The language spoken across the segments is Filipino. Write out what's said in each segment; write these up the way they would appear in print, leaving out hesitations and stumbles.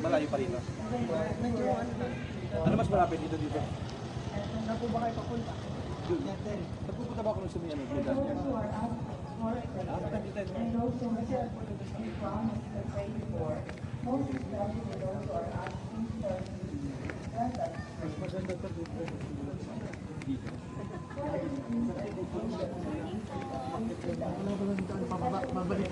Malayo pa rito. Ano mas malapit dito? Na po ba kayo papunta? Pagpupunta ba ako ng sumi, ano, lugar niya? Babalik.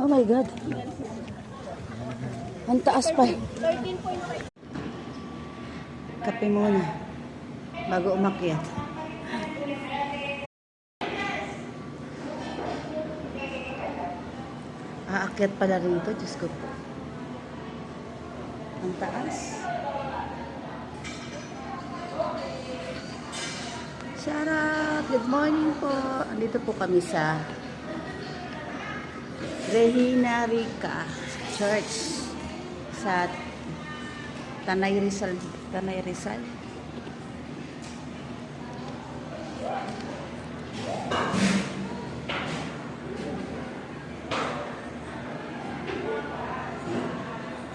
Oh my God. Ang taas pa. Kape muna. Bago umakyat. Aakyat pala rito. Diyos ko po. Ang taas. Sarap! Good morning po. Andito po kami sa Regina Rica Church sa Tanay Rizal.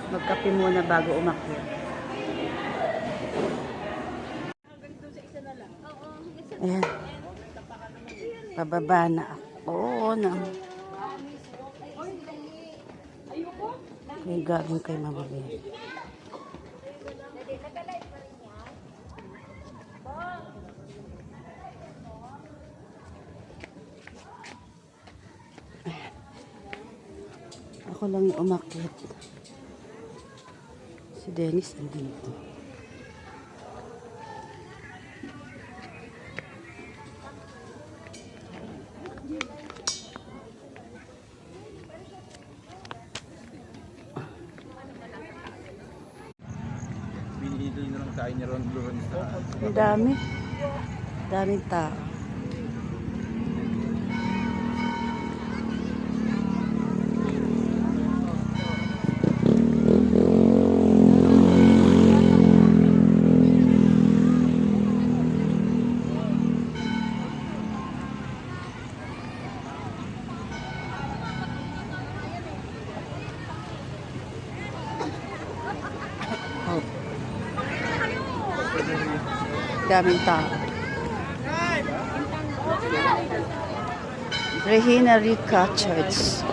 Magkape muna bago umakyat. Ayan. Pababa na ako. May gagawin kay Mama Bea. Ako lang yung umakyat. Si Dennis andito. Binihintay na lang kain niya ron sa... Ang dami. Daming tao. Daming tao. Regina Rica Church.